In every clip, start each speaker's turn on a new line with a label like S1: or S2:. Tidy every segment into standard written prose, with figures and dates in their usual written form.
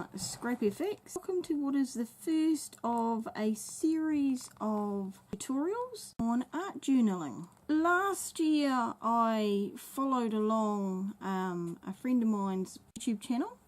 S1: from Scrape FX. Welcome to what is the first of a series of tutorials on art journaling. Last year I followed along a friend of mine's YouTube channel.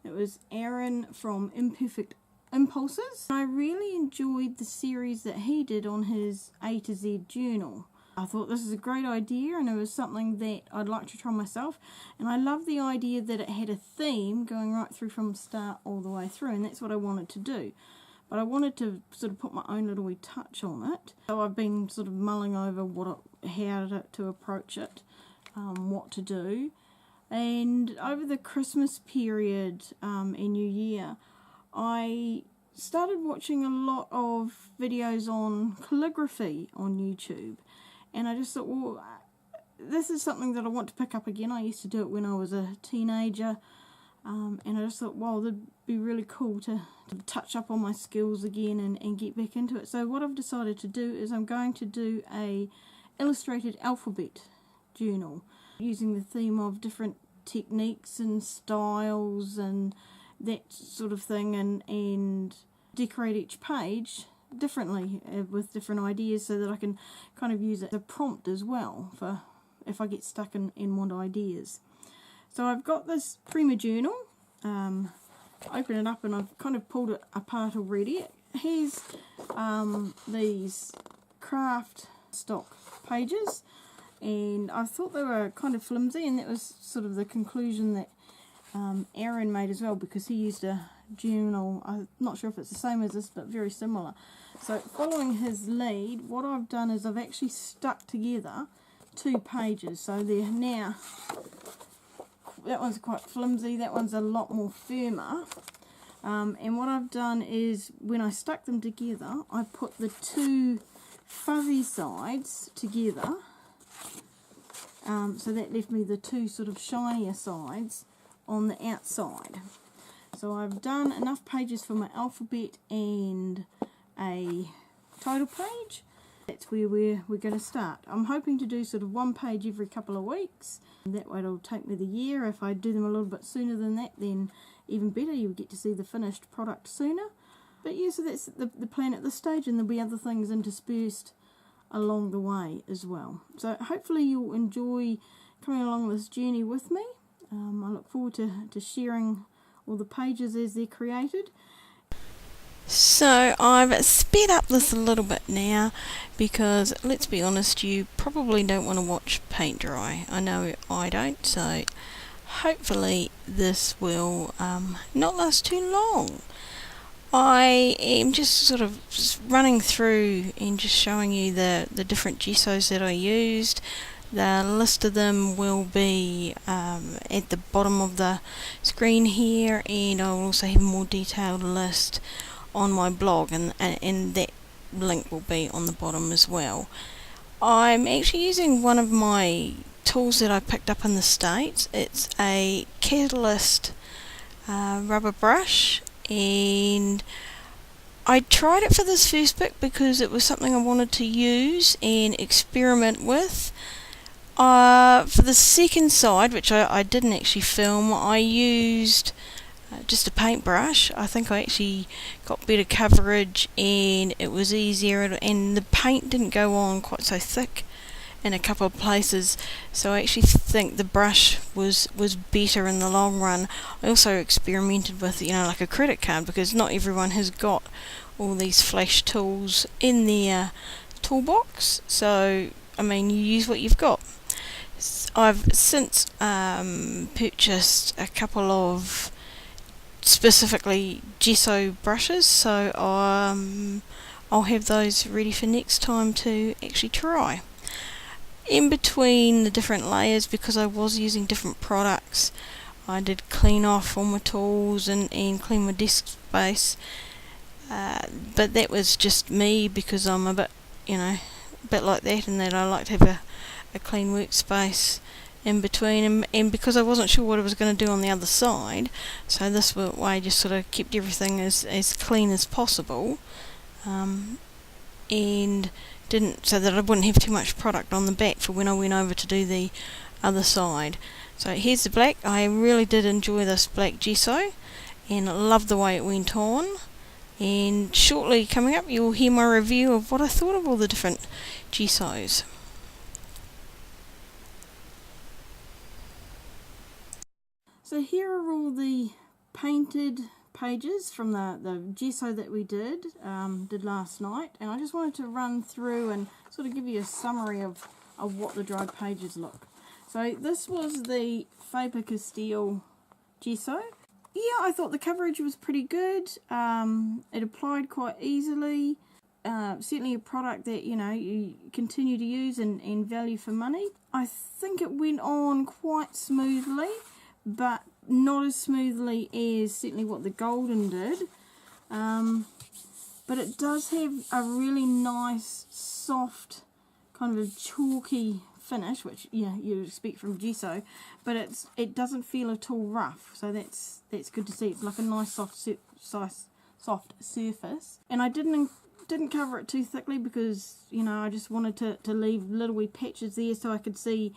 S1: It was Aaron from Imperfect Impulses. I really enjoyed the series that he did on his A to Z journal. I thought this is a great idea and it was something that I'd like to try myself, and I love the idea that it had a theme going right through from the start all the way through, and that's what I wanted to do. But I wanted to sort of put my own little wee touch on it, so I've been sort of mulling over how to approach it, what to do. And over the Christmas period and New Year, I started watching a lot of videos on calligraphy on YouTube. And I just thought, well, this is something that I want to pick up again. I used to do it when I was a teenager. And I just thought, wow, that'd be really cool to touch up on my skills again and get back into it. So what I've decided to do is I'm going to do a illustrated alphabet journal using the theme of different techniques and styles and that sort of thing, and decorate each page differently with different ideas so that I can kind of use it as a prompt as well for if I get stuck in want ideas. So I've got this Prima journal, open it up, and I've kind of pulled it apart already. It has these craft stock pages, and I thought they were kind of flimsy, and that was sort of the conclusion that Aaron made as well, because he used a journal, I'm not sure if it's the same as this, but very similar. So following his lead, what I've done is I've actually stuck together two pages. So they're now, that one's quite flimsy, that one's a lot more firmer. And what I've done is when I stuck them together, I put the two fuzzy sides together. So that left me the two sort of shinier sides on the outside. So I've done enough pages for my alphabet and a title page. That's where we're going to start. I'm hoping to do sort of one page every couple of weeks. That way it'll take me the year. If I do them a little bit sooner than that, then even better, you'll get to see the finished product sooner. But yeah, so that's the plan at this stage, and there'll be other things interspersed along the way as well. So hopefully you'll enjoy coming along this journey with me. I look forward to sharing all the pages as they're created.
S2: So I've sped up this a little bit now because, let's be honest, you probably don't want to watch paint dry. I know I don't, so hopefully this will not last too long. I am just sort of running through and just showing you the different gessos that I used. The list of them will be at the bottom of the screen here, and I'll also have a more detailed list on my blog, and that link will be on the bottom as well. I'm actually using one of my tools that I picked up in the States. It's a Catalyst rubber brush, and I tried it for this first bit because it was something I wanted to use and experiment with. For the second side, which I didn't actually film, I used just a paintbrush. I think I actually got better coverage and it was easier, and the paint didn't go on quite so thick in a couple of places, so I actually think the brush was better in the long run. I also experimented with, like a credit card, because not everyone has got all these flash tools in their toolbox, so I mean, you use what you've got. I've since purchased a couple of specifically gesso brushes, so I'll have those ready for next time to actually try. In between the different layers, because I was using different products, I did clean off all my tools and clean my desk space, but that was just me, because I'm a bit like that, and that I like to have a clean workspace in between, and because I wasn't sure what I was going to do on the other side, so this way I just sort of kept everything as clean as possible, and didn't, so that I wouldn't have too much product on the back for when I went over to do the other side. So here's the black. I really did enjoy this black gesso, and I loved the way it went on. And shortly coming up, you'll hear my review of what I thought of all the different gessos.
S1: So here are all the painted pages from the gesso that we did last night, and I just wanted to run through and sort of give you a summary of what the dried pages look. So this was the Faber-Castell gesso. Yeah, I thought the coverage was pretty good. It applied quite easily. Certainly a product that, you know, you continue to use and value for money. I think it went on quite smoothly, but not as smoothly as certainly what the Golden did. But it does have a really nice, soft, kind of a chalky finish, which you'd expect from gesso, but it doesn't feel at all rough, so that's good to see. It's like a nice soft surface, and I didn't cover it too thickly because, you know, I just wanted to leave little wee patches there so I could see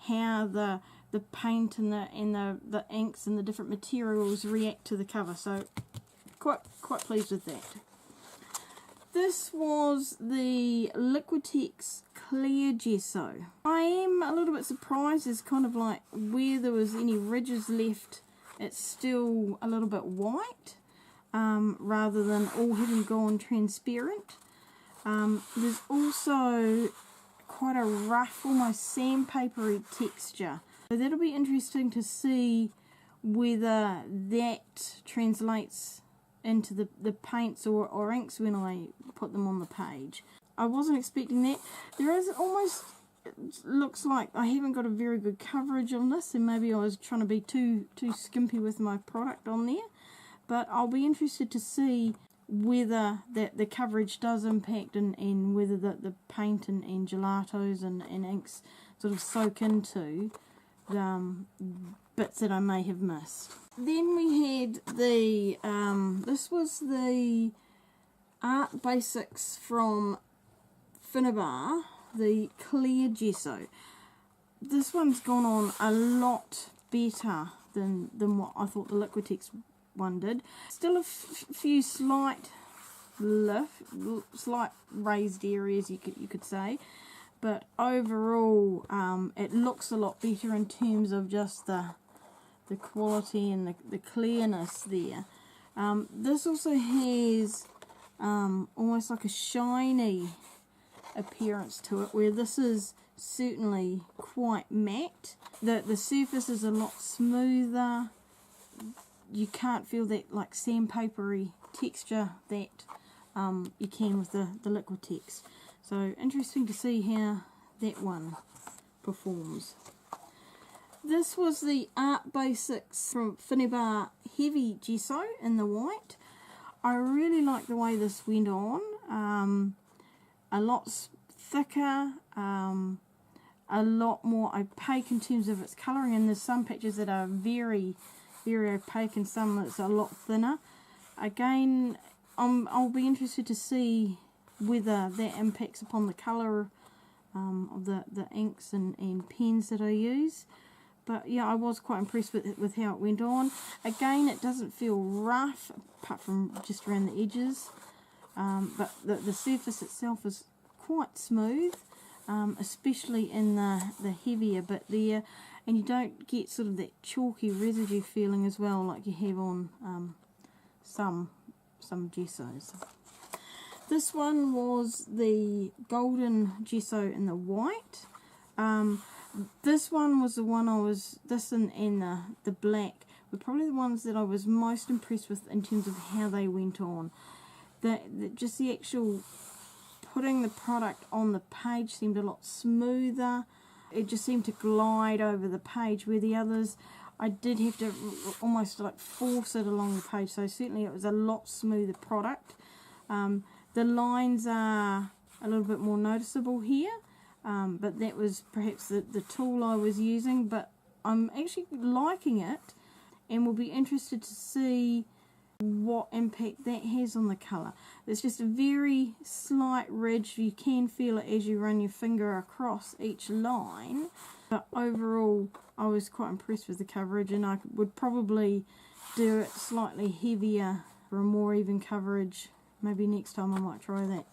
S1: how the paint and the inks and the different materials react to the cover. So quite pleased with that. This was the Liquitex Clear Gesso. I am a little bit surprised as kind of like where there was any ridges left, it's still a little bit white rather than all having gone transparent. There's also quite a rough, almost sandpapery texture. So that'll be interesting to see whether that translates into the paints or inks when I put them on the page. I wasn't expecting that. There is almost, it looks like I haven't got a very good coverage on this, and maybe I was trying to be too skimpy with my product on there. But I'll be interested to see whether the coverage does impact and whether the paint and gelatos and inks sort of soak into the bits that I may have missed. Then we had the, this was the Art Basics from Finnabar, the Clear Gesso. This one's gone on a lot better than what I thought the Liquitex one did. Still a few slight raised areas, you could say, but overall it looks a lot better in terms of just the quality and the clearness there. This also has almost like a shiny appearance to it, where this is certainly quite matte. The surface is a lot smoother. You can't feel that like sandpapery texture that you can with the Liquitex. So interesting to see how that one performs. This was the Art Basics from Finnabar Heavy Gesso in the white. I really like the way this went on. A lot thicker, a lot more opaque in terms of its colouring, and there's some pictures that are very, very opaque and some that's a lot thinner. Again, I'll be interested to see whether that impacts upon the colour of the inks and pens that I use. But yeah, I was quite impressed with how it went on. Again, it doesn't feel rough, apart from just around the edges. But the surface itself is quite smooth, especially in the heavier bit there. And you don't get sort of that chalky residue feeling as well, like you have on some gessos. This one was the Golden Gesso in the white. This one was the one this and the black were probably the ones that I was most impressed with in terms of how they went on. Just the actual putting the product on the page seemed a lot smoother. It just seemed to glide over the page, where the others I did have to almost like force it along the page. So certainly it was a lot smoother product. The lines are a little bit more noticeable here. But that was perhaps the tool I was using, but I'm actually liking it, and will be interested to see what impact that has on the colour. There's just a very slight ridge. You can feel it as you run your finger across each line, but overall I was quite impressed with the coverage, and I would probably do it slightly heavier for a more even coverage. Maybe next time I might try that.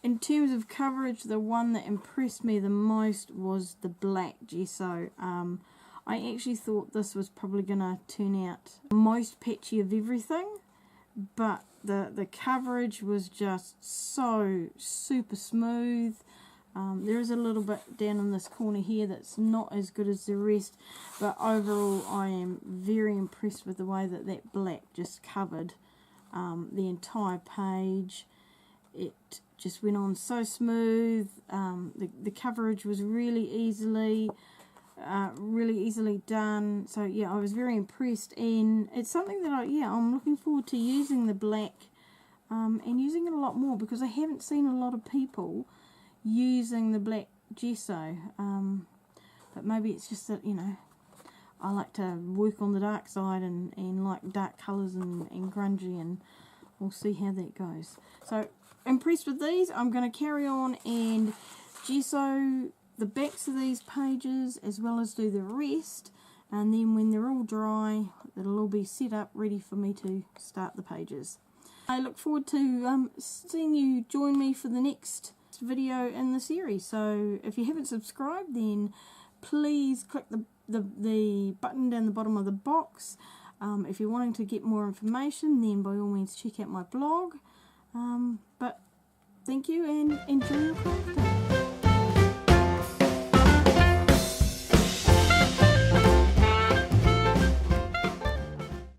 S1: In terms of coverage, the one that impressed me the most was the black gesso. I actually thought this was probably going to turn out most patchy of everything, but the coverage was just so super smooth. There is a little bit down in this corner here that's not as good as the rest, but overall I am very impressed with the way that that black just covered the entire page. It just went on so smooth. The coverage was really easily done. So yeah, I was very impressed, and it's something that I'm looking forward to using the black and using it a lot more, because I haven't seen a lot of people using the black gesso. But maybe it's just that, I like to work on the dark side and like dark colours and grungy, and we'll see how that goes. So impressed with these. I'm going to carry on and gesso the backs of these pages as well as do the rest, and then when they're all dry it'll all be set up ready for me to start the pages. I look forward to seeing you join me for the next video in the series. So if you haven't subscribed, then please click the button down the bottom of the box. If you're wanting to get more information, then by all means check out my blog. But thank you and enjoy your crafting.